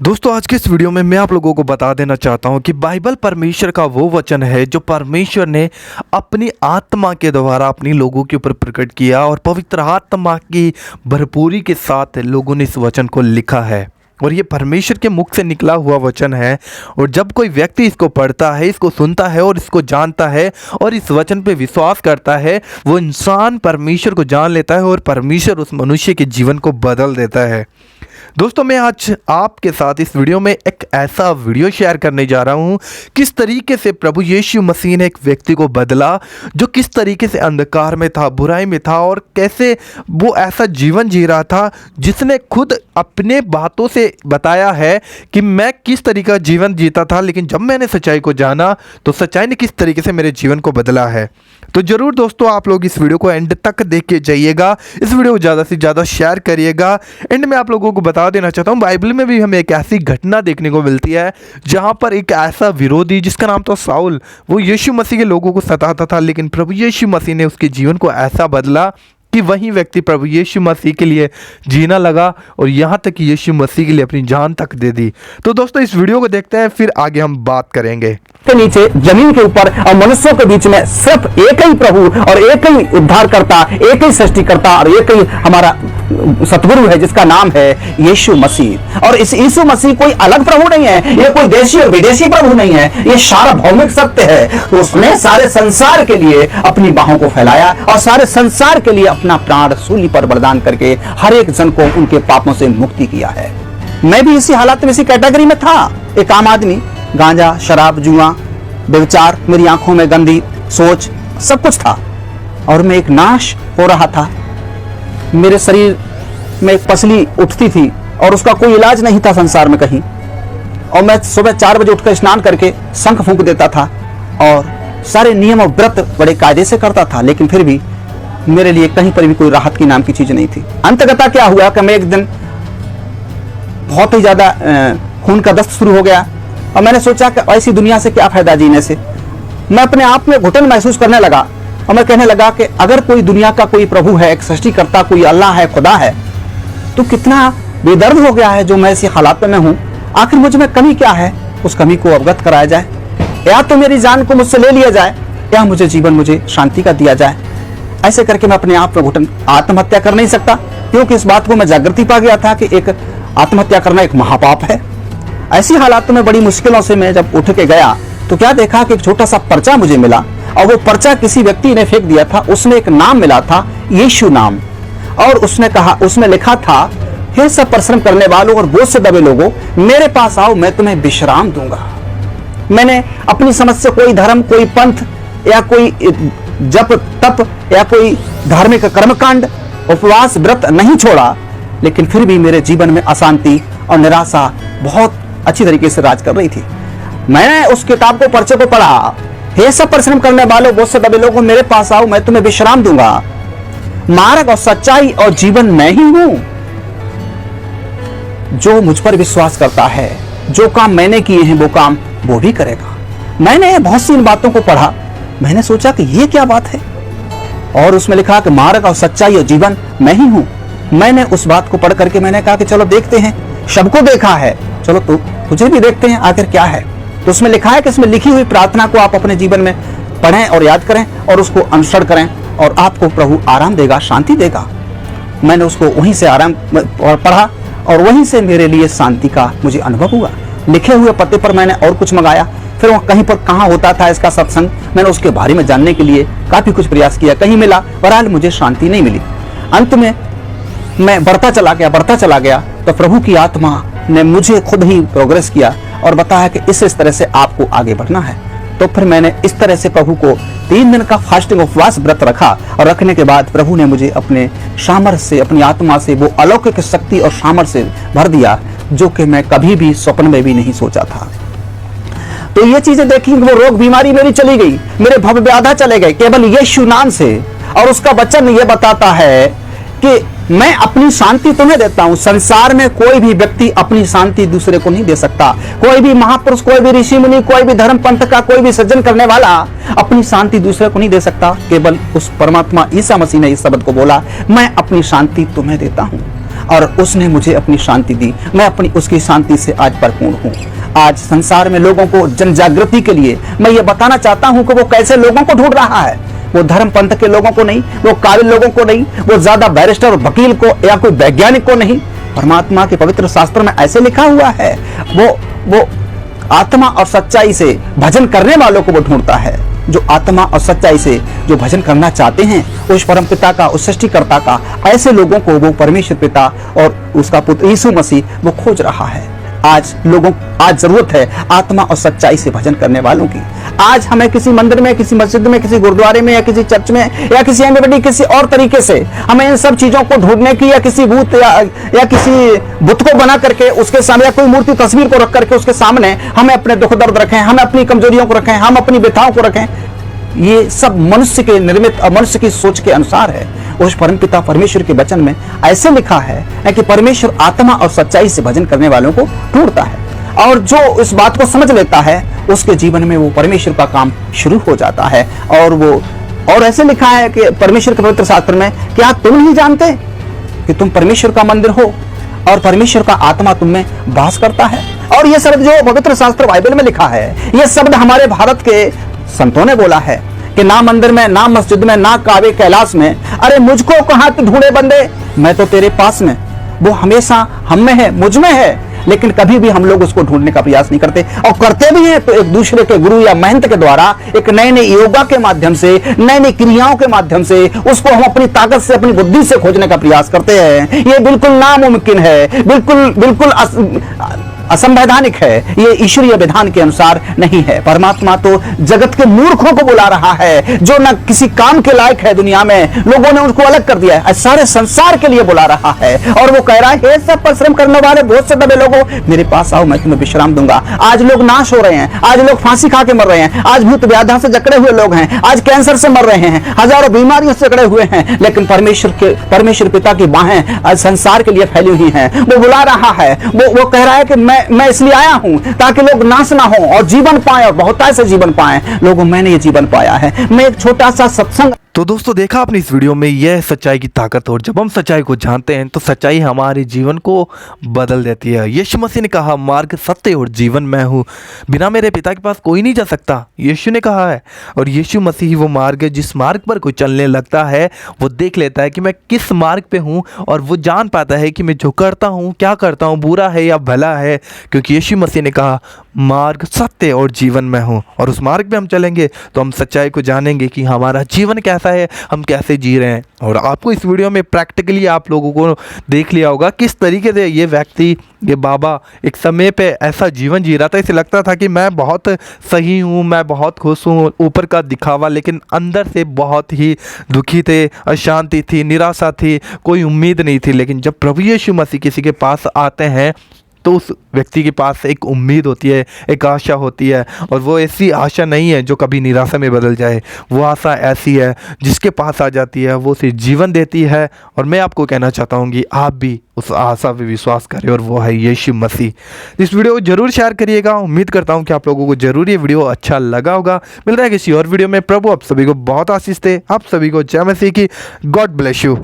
दोस्तों आज के इस वीडियो में मैं आप लोगों को बता देना चाहता हूं कि बाइबल परमेश्वर का वो वचन है जो परमेश्वर ने अपनी आत्मा के द्वारा अपनी लोगों के ऊपर प्रकट किया और पवित्र आत्मा की भरपूरी के साथ लोगों ने इस वचन को लिखा है और ये परमेश्वर के मुख से निकला हुआ वचन है। और जब कोई व्यक्ति इसको पढ़ता है, इसको सुनता है और इसको जानता है और इस वचन पे विश्वास करता है, वो इंसान परमेश्वर को जान लेता है और परमेश्वर उस मनुष्य के जीवन को बदल देता है। दोस्तों मैं आज आपके साथ इस वीडियो में एक ऐसा वीडियो शेयर करने जा रहा हूँ किस तरीके से प्रभु यीशु मसीह ने एक व्यक्ति को बदला जो किस तरीके से अंधकार में था, बुराई में था और कैसे वो ऐसा जीवन जी रहा था जिसने खुद अपने बातों से बताया है कि मैं किस तरीके का जीवन जीता था, लेकिन जब मैंने सच्चाई को जाना तो सच्चाई ने किस तरीके से मेरे जीवन को बदला है। तो ज़रूर दोस्तों आप लोग इस वीडियो को एंड तक देख के जाइएगा, इस वीडियो को ज़्यादा से ज़्यादा शेयर करिएगा। एंड में आप लोगों को बता देना चाहता हूँ बाइबल में भी हमें एक ऐसी घटना देखने को मिलती है जहाँ पर एक ऐसा विरोधी जिसका नाम था साउल, वो यीशु मसीह के लोगों को सताता था, लेकिन प्रभु यीशु मसीह ने उसके जीवन को ऐसा बदला कि वही व्यक्ति प्रभु यीशु मसीह के लिए जीना लगा और यहाँ तक कि यीशु मसीह के लिए अपनी जान तक दे दी। तो दोस्तों इस वीडियो को देखते हैं, फिर आगे हम बात करेंगे। के नीचे जमीन के ऊपर और मनुष्यों के बीच में सिर्फ एक ही प्रभु और एक ही उद्धारकर्ता, एक ही सृष्टिकर्ता और एक ही हमारा सतगुरु है जिसका नाम है यीशु मसीह। और इस यीशु मसीह कोई अलग प्रभु नहीं है, ये कोई देशी और विदेशी प्रभु नहीं है, ये सार्वभौमिक सत्य है। तो उसने सारे संसार के लिए अपनी बाहों को फैलाया और सारे संसार के लिए अपना प्राण सूली पर बलिदान करके हर एक जन को उनके पापों से मुक्ति किया है। मैं भी इसी हालात में, इसी कैटेगरी में था, एक आम आदमी। गांजा, शराब, जुआ, व्यभिचार, मेरी आंखों में गंदी सोच, सब कुछ था और मैं एक नाश हो रहा था। मेरे शरीर में एक पसली उठती थी और उसका कोई इलाज नहीं था संसार में कहीं। और मैं सुबह 4 बजे उठकर स्नान करके शंख फूंक देता था और सारे नियम और व्रत बड़े कायदे से करता था, लेकिन फिर भी मेरे लिए कहीं पर भी कोई राहत की नाम की चीज नहीं थी। अंततः क्या हुआ कि मैं एक दिन बहुत ही ज्यादा खून का दस्त शुरू हो गया और मैंने सोचा कि ऐसी दुनिया से क्या फायदा जीने से। मैं अपने आप में घुटन महसूस करने लगा और मैं कहने लगा कि अगर कोई दुनिया का कोई प्रभु है, एक सृष्टिकर्ता, कोई अल्लाह है, खुदा है, तो कितना बेदर्द हो गया है जो मैं ऐसी हालात में हूं। आखिर मुझ में कमी क्या है, उस कमी को अवगत कराया जाए, या तो मेरी जान को मुझसे ले लिया जाए या मुझे शांति का दिया जाए। ऐसे करके मैं अपने आप में घुटन आत्महत्या कर नहीं सकता, क्योंकि इस बात को मैं जागृति पा गया था कि एक आत्महत्या करना एक महापाप है। ऐसी हालात में बड़ी मुश्किलों से मैं जब उठ के गया तो क्या देखा कि एक छोटा सा पर्चा मुझे मिला और वो पर्चा किसी व्यक्ति ने फेंक दिया था। उसमें एक नाम मिला था, यीशु नाम, और उसने कहा, उसमें लिखा था, हे सब परिश्रम करने वालों और बोझ से दबे लोगों, मेरे पास आओ, मैं तुम्हें विश्राम दूंगा। मैंने अपनी समझ से कोई धर्म, कोई पंथ या कोई जप तप या कोई धार्मिक कर्मकांड, उपवास, व्रत नहीं छोड़ा, लेकिन फिर भी मेरे जीवन में अशांति और निराशा बहुत अच्छी तरीके से राज कर रही थी। मैंने उस किताब को, पर्चे को पढ़ा, हे सब परिश्रम करने वालों, बोझ से दबे लोगों, मेरे पास आओ, मैं तुम्हें विश्राम दूंगा। मार्ग और सच्चाई और जीवन मैं ही हूं। जो मुझ पर विश्वास करता है, जो काम मैंने किए हैं वो काम वो भी करेगा। मैंने बहुत सी इन बातों को पढ़ा, मैंने सोचा कि ये क्या बात है, और उसमें लिखा कि मार्ग और सच्चाई और जीवन मैं ही हूं। मैंने उस बात को पढ़ करके मैंने कहा कि चलो देखते हैं, सबको देखा है, चलो तो तुझे भी देखते हैं आखिर क्या है। तो उसमें लिखा है कि इसमें लिखी हुई प्रार्थना को आप अपने जीवन में पढ़ें और याद करें और उसको अनुसरण करें और आपको प्रभु आराम देगा, शांति देगा। मैंने उसको वहीं से आराम पढ़ा और वहीं से मेरे लिए शांति का मुझे अनुभव हुआ। लिखे हुए पते पर मैंने और कुछ मंगाया, फिर वो कहीं पर कहाँ होता था इसका सत्संग, मैंने उसके बारे में जानने के लिए काफी कुछ प्रयास किया, कहीं मिला, बहरहाल मुझे शांति नहीं मिली। अंत में मैं बढ़ता चला गया तो प्रभु की आत्मा ने मुझे खुद ही प्रोग्रेस किया और बताया कि इस तरह से आपको आगे बढ़ना है। तो फिर मैंने इस तरह से प्रभु को 3 दिन का फास्टिंग उपवास व्रत रखा और रखने के बाद प्रभु ने मुझे अपने सामर्थ्य से, अपनी आत्मा से वो अलौकिक शक्ति और सामर्थ्य से भर दिया जो कि मैं कभी भी स्वप्न में भी नहीं सोचा था। तो ये चीजें देखी, वो रोग बीमारी मेरी चली गई, मेरे भव व्याधा चले गए केवल यीशु नाम से। और उसका वचन ये बताता है कि मैं अपनी शांति तुम्हें देता हूं। संसार में कोई भी व्यक्ति अपनी शांति दूसरे को नहीं दे सकता। कोई भी महापुरुष, कोई भी ऋषि मुनि, कोई भी धर्म पंथ का कोई भी सज्जन करने वाला अपनी शांति दूसरे को नहीं दे सकता। केवल उस परमात्मा ईसा मसीह ने इस शब्द को बोला, मैं अपनी शांति तुम्हें देता हूं। और उसने मुझे अपनी शांति दी। मैं अपनी उसकी शांति से आज भरपूर हूँ। आज संसार में लोगों को जन जागृति के लिए मैं ये बताना चाहता हूँ कि वो कैसे लोगों को ढूंढ रहा है। वो धर्म पंथ के लोगों को नहीं, वो काबिल लोगों को नहीं, वो ज्यादा बैरिस्टर और वकील को या कोई वैज्ञानिक को नहीं। परमात्मा के पवित्र शास्त्र में ऐसे लिखा हुआ है, वो आत्मा और सच्चाई से भजन करने वालों को वो ढूंढता है। जो आत्मा और सच्चाई से जो भजन करना चाहते हैं उस परम पिता का, उस सृष्टिकर्ता का, ऐसे लोगों को वो परमेश्वर पिता और उसका पुत्र यीशु मसीह वो खोज रहा है। आज जरूरत है आत्मा और सच्चाई से भजन करने वालों की। आज हमें किसी मंदिर में, किसी मस्जिद में, किसी गुरुद्वारे में या किसी चर्च में या किसी अन्य बड़ी किसी और तरीके से हमें इन सब चीजों को ढूंढने की, या किसी भूत या किसी बुत को बना करके उसके सामने, या कोई मूर्ति तस्वीर को रख करके उसके सामने हमें अपने दुख दर्द रखें, हम अपनी कमजोरियों को रखें, हम अपनी व्यथाओं को रखें। ये सब मनुष्य के निर्मित और मनुष्य की सोच के अनुसार है। उस परमपिता परमेश्वर के वचन में ऐसे लिखा है कि परमेश्वर आत्मा और सच्चाई से भजन करने वालों को ढूंढता है, और जो इस बात को समझ लेता है उसके जीवन में वो परमेश्वर का काम शुरू हो जाता है। और ऐसे लिखा है कि परमेश्वर के पवित्र शास्त्र में, क्या तुम नहीं जानते कि तुम परमेश्वर का मंदिर हो और परमेश्वर का आत्मा तुम में वास करता है। और ये शब्द जो पवित्र शास्त्र बाइबल में लिखा है, ये शब्द हमारे भारत के संतों ने बोला है कि ना मंदिर में, ना मस्जिद में, ना काबे कैलाश में, अरे मुझको कहां तू ढूंढे बंदे, मैं तो तेरे पास में। वो हमेशा हम में है, मुझ में है, लेकिन कभी भी हम लोग उसको ढूंढने का प्रयास नहीं करते, और करते भी हैं तो एक दूसरे के गुरु या महंत के द्वारा, एक नए नए योगा के माध्यम से, नई नई क्रियाओं के माध्यम से उसको हम अपनी ताकत से, अपनी बुद्धि से खोजने का प्रयास करते हैं। ये बिल्कुल नामुमकिन है, बिल्कुल असंवैधानिक है। ये ईश्वरीय विधान के अनुसार नहीं है। परमात्मा तो जगत के मूर्खों को बुला रहा है, जो न किसी काम के लायक है दुनिया में, लोगों ने उनको अलग कर दिया है, सारे संसार के लिए बुला रहा है। और वो कह रहा है, हे सब परिश्रम करने वाले बहुत से दबे लोगों, मेरे पास आओ, मैं तुम्हें विश्राम दूंगा। आज लोग नाश हो रहे हैं, आज लोग फांसी खा के मर रहे हैं, आज भूत व्याधा से जकड़े हुए लोग हैं, आज कैंसर से मर रहे हैं, हजारों बीमारियों से जकड़े हुए हैं, लेकिन परमेश्वर पिता की बाहें आज संसार के लिए फैली हुई हैं। वो बुला रहा है, वो कह रहा है कि मैं इसलिए आया हूं ताकि लोग नाश ना हो और जीवन पाएं, और बहुतायत से जीवन पाएं। लोगों, मैंने ये जीवन पाया है। मैं एक छोटा सा सत्संग। तो दोस्तों, देखा आपने इस वीडियो में, यह सच्चाई की ताकत, और जब हम सच्चाई को जानते हैं तो सच्चाई हमारे जीवन को बदल देती है। यीशु मसीह ने कहा, मार्ग, सत्य और जीवन मैं हूँ, बिना मेरे पिता के पास कोई नहीं जा सकता, यीशु ने कहा है। और यीशु मसीह ही वो मार्ग है जिस मार्ग पर कोई चलने लगता है वो देख लेता है कि मैं किस मार्ग पे हूँ, और वो जान पाता है कि मैं जो करता हूँ, क्या करता हूँ, बुरा है या भला है, क्योंकि यीशु मसीह ने कहा, मार्ग, सत्य और जीवन मैं हूँ। और उस मार्ग पे हम चलेंगे तो हम सच्चाई को जानेंगे कि हमारा जीवन कैसा है, हम कैसे जी रहे हैं। और आपको इस वीडियो में प्रैक्टिकली आप लोगों को देख लिया होगा किस तरीके से ये व्यक्ति, ये बाबा एक समय पे ऐसा जीवन जी रहा था, इसे लगता था कि मैं बहुत सही हूँ, मैं बहुत खुश हूँ, ऊपर का दिखावा, लेकिन अंदर से बहुत ही दुखी थे, अशांति थी, निराशा थी, कोई उम्मीद नहीं थी। लेकिन जब प्रभु यीशु मसीह किसी के पास आते हैं तो उस व्यक्ति के पास एक उम्मीद होती है, एक आशा होती है, और वो ऐसी आशा नहीं है जो कभी निराशा में बदल जाए। वो आशा ऐसी है जिसके पास आ जाती है वो उसे जीवन देती है। और मैं आपको कहना चाहता हूँ कि आप भी उस आशा पे विश्वास करें, और वो है यीशु मसीह। इस वीडियो को जरूर शेयर करिएगा। उम्मीद करता हूँ कि आप लोगों को जरूर ये वीडियो अच्छा लगा होगा। मिल रहा है किसी और वीडियो में। प्रभु आप सभी को बहुत आशीष दे। आप सभी को जय मसीह की। God bless you.